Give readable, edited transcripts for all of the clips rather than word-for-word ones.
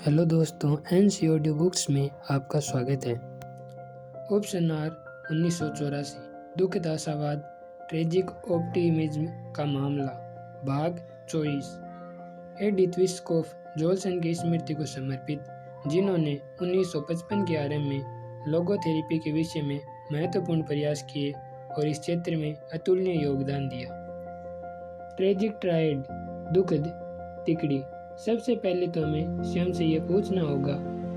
Hello दोस्तों, NCERT books में आपका स्वागत है। ऑप्शन आर 1984 दुखद आशावाद ट्रेजिक ऑप्टिमिज्म का मामला भाग 24 एडिथ विस्कोफ जॉल्सन की स्मृति को समर्पित, जिन्होंने 1955 के आरंभ में लोगोथेरेपी के विषय में महत्वपूर्ण प्रयास किए और इस क्षेत्र में अतुलनीय योगदान दिया। ट्रेजिक ट्रायड दुखद तिकड़ी। सबसे पहले तो हमें स्वयं से ये पूछना होगा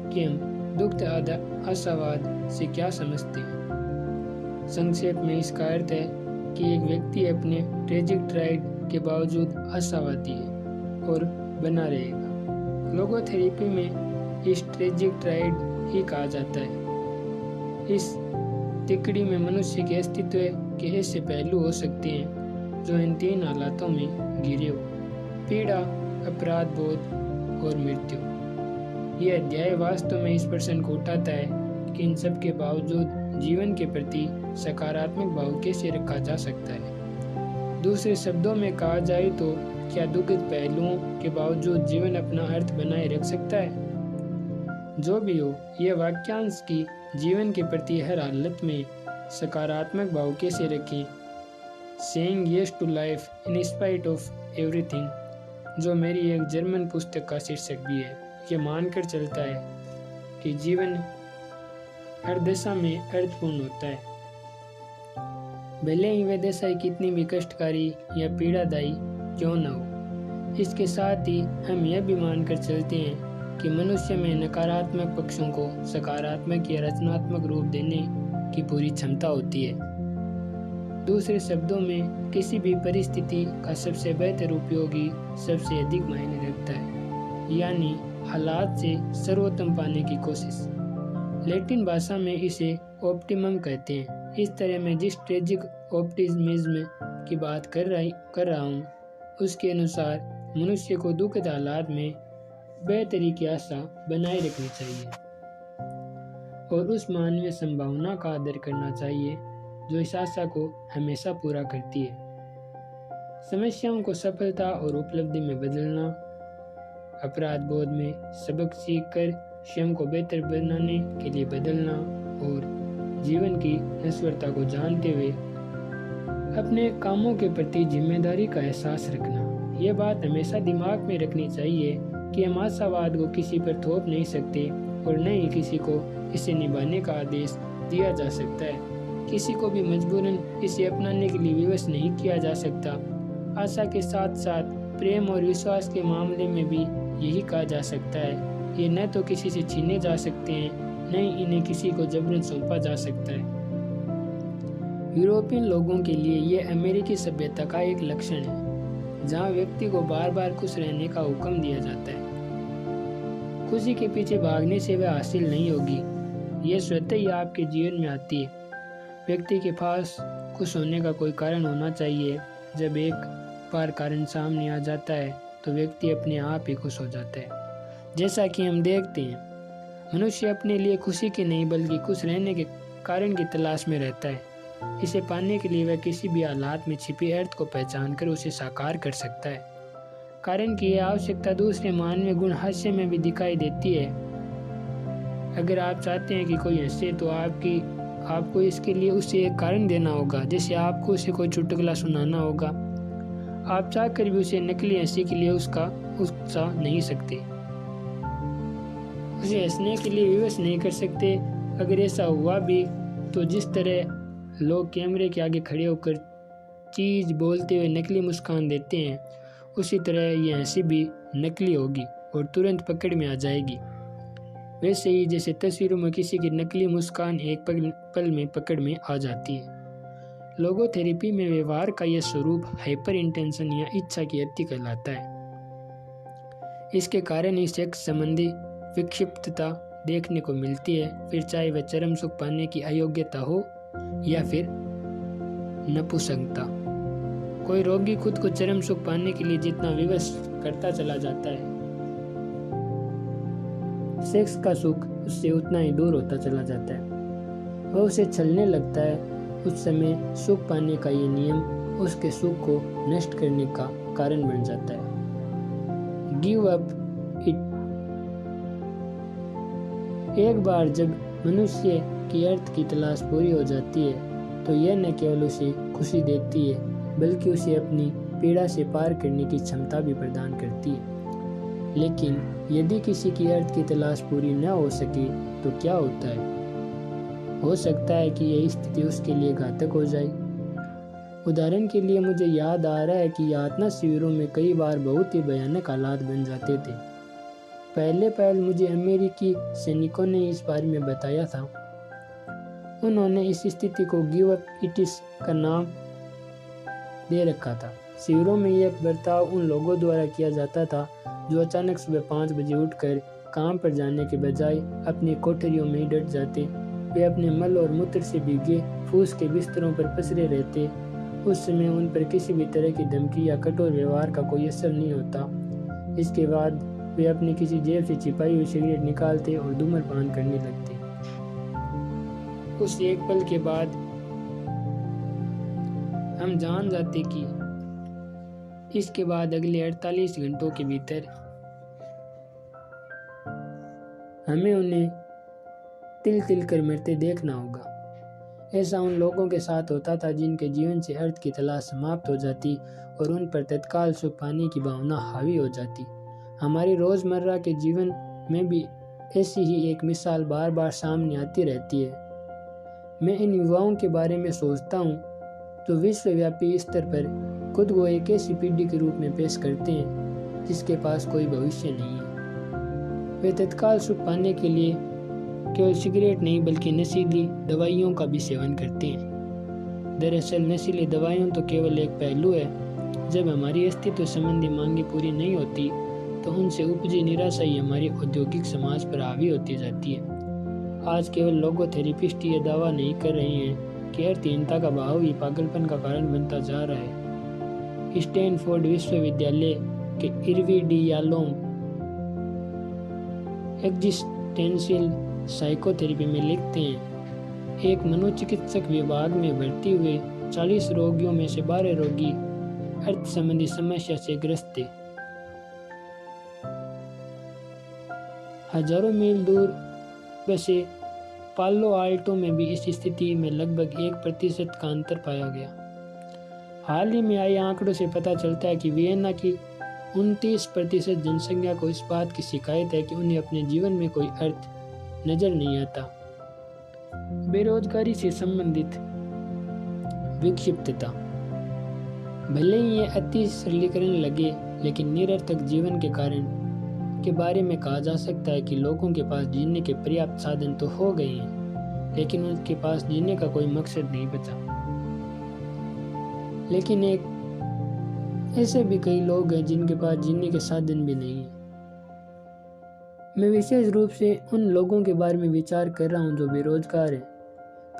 कि हम दुखद आशावाद से क्या समझते हैं। संक्षेप में इसका अर्थ है कि एक व्यक्ति अपने ट्रेजिक ट्रायड के बावजूद आशावादी है और बना रहेगा। लोगोथेरेपी में इस ट्रेजिक ट्रायड ही कहा जाता है। इस तिकड़ी में मनुष्य के अस्तित्व के ऐसे पहलू हो सकते हैं जो इन तीन हालातों में घिरे हो: पीड़ा, अपराध बोध और मृत्यु। यह अध्याय वास्तव में इस प्रश्न को उठाता है कि इन सब के बावजूद जीवन के प्रति सकारात्मक भाव कैसे रखा जा सकता है। दूसरे शब्दों में कहा जाए तो क्या दुखद पहलुओं के बावजूद जीवन अपना अर्थ बनाए रख सकता है? जो भी हो, यह वाक्यांश की जीवन के प्रति हर हालत में सकारात्मक भाव कैसे रखें, saying yes to life in spite of everything, जो मेरी एक जर्मन पुस्तक का शीर्षक भी है, ये मानकर चलता है कि जीवन हर दशा में अर्थपूर्ण होता है, भले ही वह दशा कितनी भी कष्टकारी या पीड़ादायी क्यों न हो। इसके साथ ही हम यह भी मानकर चलते हैं कि मनुष्य में नकारात्मक पक्षों को सकारात्मक या रचनात्मक रूप देने की पूरी क्षमता होती है। दूसरे शब्दों में, किसी भी परिस्थिति का सबसे बेहतर उपयोग ही सबसे अधिक मायने रखता है, यानी हालात से सर्वोत्तम पाने की कोशिश। लैटिन भाषा में इसे ऑप्टिमम कहते हैं। इस तरह मैं जिस ट्रेजिक ऑप्टिमिज्म की बात कर रहा हूँ, उसके अनुसार मनुष्य को दुखद हालात में बेहतरी की आशा बनाए रखनी चाहिए और उस मानवीय संभावना का आदर करना चाहिए जो इस आशा को हमेशा पूरा करती है। समस्याओं को सफलता और उपलब्धि में बदलना, अपराध बोध में सबक सीखकर स्वयं को बेहतर बनाने के लिए बदलना और जीवन की नश्वरता को जानते हुए अपने कामों के प्रति जिम्मेदारी का एहसास रखना। यह बात हमेशा दिमाग में रखनी चाहिए कि हम आशावाद को किसी पर थोप नहीं सकते और न ही किसी को इसे निभाने का आदेश दिया जा सकता है। किसी को भी मजबूरन इसे अपनाने के लिए विवश नहीं किया जा सकता। आशा के साथ साथ प्रेम और विश्वास के मामले में भी यही कहा जा सकता है। ये न तो किसी से छीने जा सकते हैं, न ही इन्हें किसी को जबरन सौंपा जा सकता है। यूरोपियन लोगों के लिए यह अमेरिकी सभ्यता का एक लक्षण है, जहाँ व्यक्ति को बार बार खुश रहने का हुक्म दिया जाता है। खुशी के पीछे भागने से वह हासिल नहीं होगी, यह स्वतः ही आपके जीवन में आती है। व्यक्ति के पास खुश होने का कोई कारण होना चाहिए। जब एक बार कारण सामने आ जाता है तो व्यक्ति अपने आप ही खुश हो जाता है। जैसा कि हम देखते हैं, मनुष्य अपने लिए खुशी की नहीं बल्कि खुश रहने के कारण की तलाश में रहता है। इसे पाने के लिए वह किसी भी हालात में छिपे अर्थ को पहचान कर उसे साकार कर सकता है। कारण की यह आवश्यकता दूसरे मानवीय गुण हास्य में भी दिखाई देती है। अगर आप चाहते हैं कि कोई हंसे तो आपको इसके लिए उसे एक कारण देना होगा। जैसे आपको उसे कोई चुटकुला सुनाना होगा। आप चाहकर भी उसे नकली हंसी के लिए उसका उत्साह नहीं सकते, उसे हंसने के लिए विवश नहीं कर सकते। अगर ऐसा हुआ भी तो जिस तरह लोग कैमरे के आगे खड़े होकर चीज बोलते हुए नकली मुस्कान देते हैं, उसी तरह यह हंसी भी नकली होगी और तुरंत पकड़ में आ जाएगी। वैसे ही जैसे तस्वीरों में किसी की नकली मुस्कान एक पल में पकड़ में आ जाती है। लोगोथेरेपी में व्यवहार का यह स्वरूप हाइपर इंटेंशन या इच्छा की अति कहलाता है। इसके कारण ही सेक्स संबंधी विक्षिप्तता देखने को मिलती है, फिर चाहे वह चरम सुख पाने की अयोग्यता हो या फिर नपुंसकता। कोई रोगी खुद को चरम सुख पाने के लिए जितना विवश करता चला जाता है, सेक्स का सुख उससे उतना ही दूर होता चला जाता है। वह उसे छलने लगता है। उस समय सुख पाने का ये नियम उसके सुख को नष्ट करने का कारण बन जाता है। गिव अप इट एक बार जब मनुष्य की अर्थ की तलाश पूरी हो जाती है तो यह न केवल उसे खुशी देती है बल्कि उसे अपनी पीड़ा से पार करने की क्षमता भी प्रदान करती है। लेकिन यदि किसी की अर्थ की तलाश पूरी न हो सके तो क्या होता है? हो सकता है कि यह स्थिति उसके लिए घातक हो जाए। उदाहरण के लिए मुझे याद आ रहा है कि यातना शिविरों में कई बार बहुत ही भयानक हालात बन जाते थे। पहले मुझे अमेरिकी सैनिकों ने इस बारे में बताया था। उन्होंने इस स्थिति को गिव अप इटिस का नाम दे रखा था। शिविरों में यह बर्ताव उन लोगों द्वारा किया जाता था जो अचानक सुबह 5 बजे उठकर काम पर जाने के बजाय अपनी कोठरियों में ही डट जाते। वे अपने मल और मूत्र से भीगे फूस के बिस्तरों पर पसरे रहते। उस समय उन पर किसी भी तरह की धमकी या कठोर व्यवहार का कोई असर नहीं होता। इसके बाद वे अपनी किसी जेब से छिपाई हुई सिगरेट निकालते और धूम्रपान करने लगते। उस एक पल के बाद हम जान जाते कि इसके बाद अगले 48 घंटों के भीतर हमें उन्हें तिल तिल कर मरते देखना होगा। ऐसा उन लोगों के साथ होता था जिनके जीवन से अर्थ की तलाश समाप्त हो जाती और उन पर तत्काल सुख पाने की भावना हावी हो जाती। हमारी रोजमर्रा के जीवन में भी ऐसी ही एक मिसाल बार बार सामने आती रहती है। मैं इन युवाओं के बारे में सोचता हूँ जो विश्वव्यापी स्तर पर खुद को एक ऐसी पीढ़ी के रूप में पेश करते हैं जिसके पास कोई भविष्य नहीं है। वे तत्काल सुख पाने के लिए केवल सिगरेट नहीं बल्कि नशीली दवाइयों का भी सेवन करते हैं। दरअसल नशीली दवाइयों तो केवल एक पहलू है। जब हमारी अस्तित्व संबंधी मांगें पूरी नहीं होती तो उनसे उपजी निराशा ही हमारी औद्योगिक समाज पर हावी होती जाती है। आज केवल लोगो थेरेपिस्ट ये दावा नहीं कर रहे हैं कि अर्थहीनता का भाव ही पागलपन का कारण बनता जा रहा है। स्टैनफोर्ड विश्वविद्यालय के इरवी डी यालोम एक्जिस्टेंशियल साइकोथेरेपी में लिखते हैं, एक मनोचिकित्सक विभाग में भर्ती हुए 40 रोगियों में से 12 रोगी अर्थ संबंधी समस्या से ग्रस्त थे। हजारों मील दूर बसे पालो आल्टो में भी इस स्थिति में लगभग 1% का अंतर पाया गया। हाल ही में आए आंकड़ों से पता चलता है कि वियना की 29% जनसंख्या को इस बात की शिकायत है कि उन्हें अपने जीवन में कोई अर्थ नजर नहीं आता। बेरोजगारी से संबंधित विक्षिप्तता, भले ही ये अति सरलीकरण लगे, लेकिन निरर्थक जीवन के कारण के बारे में कहा जा सकता है कि लोगों के पास जीने के पर्याप्त साधन तो हो गए हैं, लेकिन उनके पास जीने का कोई मकसद नहीं बचा। लेकिन ऐसे भी कई लोग हैं जिनके पास जीने के साधन भी नहीं है। मैं विशेष रूप से उन लोगों के बारे में विचार कर रहा हूँ जो बेरोजगार हैं।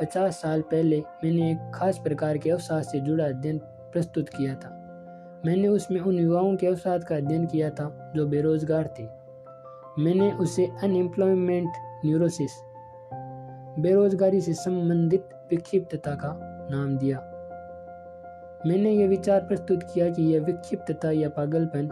50 साल पहले मैंने एक खास प्रकार के अवसाद से जुड़ा अध्ययन प्रस्तुत किया था। मैंने उसमें उन युवाओं के अवसाद का अध्ययन किया था जो बेरोजगार थे। मैंने उसे अनएम्प्लॉयमेंट न्यूरोसिस, बेरोजगारी से संबंधित विक्षिप्तता का नाम दिया। मैंने यह विचार प्रस्तुत किया कि यह विक्षिप्तता या पागलपन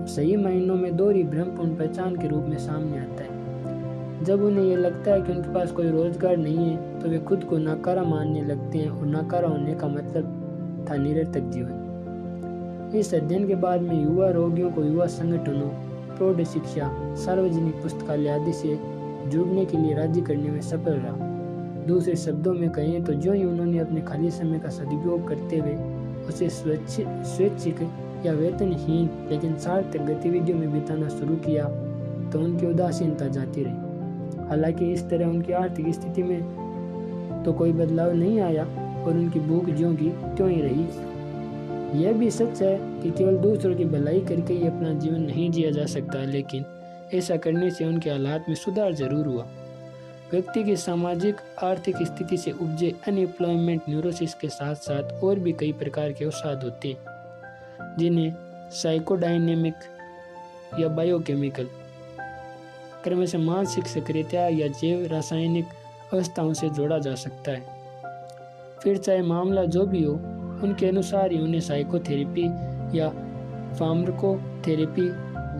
सही मायनों में दोहरी भ्रमपूर्ण पहचान के रूप में सामने आता है। जब उन्हें यह लगता है कि उनके पास कोई रोजगार नहीं है तो वे खुद को नाकारा मानने लगते हैं, और नाकारा होने का मतलब था निरर्थक जीवन। इस अध्ययन के बाद मैं युवा रोगियों को युवा संगठनों, प्रौढ़ शिक्षा, सार्वजनिक पुस्तकालय आदि से जुड़ने के लिए राजी करने में सफल रहा। दूसरे शब्दों में कहें तो जो ही उन्होंने अपने खाली समय का सदुपयोग करते हुए उसे स्वैच्छिक या वेतनहीन लेकिन सार्थक गतिविधियों में बिताना शुरू किया तो उनकी उदासीनता जाती रही। हालांकि इस तरह उनकी आर्थिक स्थिति में तो कोई बदलाव नहीं आया और उनकी भूख ज्यों की त्यों ही रही। यह भी सच है कि केवल दूसरों की भलाई करके ही अपना जीवन नहीं जिया जा सकता, लेकिन ऐसा करने से उनके हालात में सुधार जरूर हुआ। व्यक्ति की सामाजिक आर्थिक स्थिति से उपजे अनएम्प्लॉयमेंट न्यूरोसिस के साथ साथ और भी कई प्रकार के अवसाद होते हैं जिन्हें साइकोडायनेमिक या बायोकेमिकल, क्रमशः मानसिक सक्रियता या जैव रासायनिक अवस्थाओं से जोड़ा जा सकता है। फिर चाहे मामला जो भी हो, उनके अनुसार ही उन्हें साइकोथेरेपी या फार्माकोथेरेपी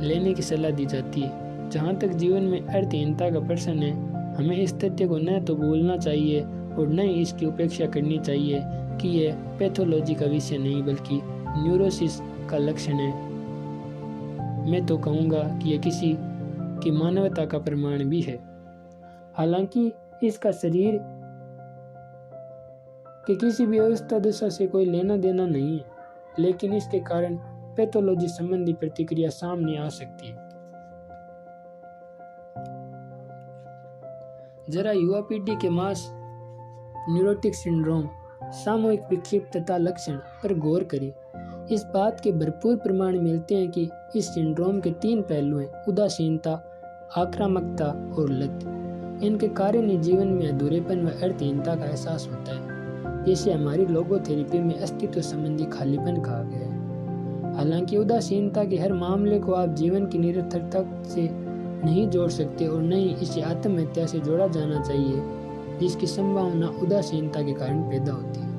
लेने की सलाह दी जाती है। जहाँ तक जीवन में अर्थहीनता का प्रश्न है, हमें इस तथ्य को न तो भूलना चाहिए और न ही इसकी उपेक्षा करनी चाहिए कि यह पैथोलॉजी का विषय नहीं बल्कि न्यूरोसिस का लक्षण है। मैं तो कहूँगा कि यह किसी की मानवता का प्रमाण भी है। हालांकि इसका शरीर कि किसी भी अवस्था दशा से कोई लेना देना नहीं है, लेकिन इसके कारण पैथोलॉजी संबंधी प्रतिक्रिया सामने आ सकती है। जरा युवा पीढ़ी के मास न्यूरोटिक सिंड्रोम, सामूहिक विक्षिप्तता लक्षण पर गौर करें। इस बात के भरपूर प्रमाण मिलते हैं कि इस सिंड्रोम के 3 पहलू हैं: उदासीनता, आक्रामकता और लत। इनके कारण ही जीवन में अधूरेपन व अर्थहीनता का एहसास होता है, जिसे हमारी लोगोथेरेपी में अस्तित्व संबंधी खालीपन कहा गया है। हालांकि उदासीनता के हर मामले को आप जीवन की निरर्थकता से नहीं जोड़ सकते और न ही इसे आत्महत्या से जोड़ा जाना चाहिए, जिसकी संभावना उदासीनता के कारण पैदा होती है।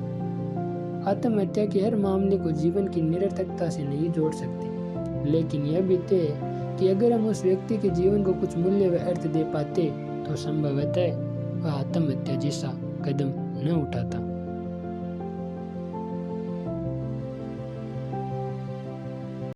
आत्महत्या के हर मामले को जीवन की निरर्थकता से नहीं जोड़ सकते, लेकिन यह भी तय है कि अगर हम उस व्यक्ति के जीवन को कुछ मूल्य व अर्थ दे पाते तो संभवतः वह आत्महत्या जैसा कदम न उठाता।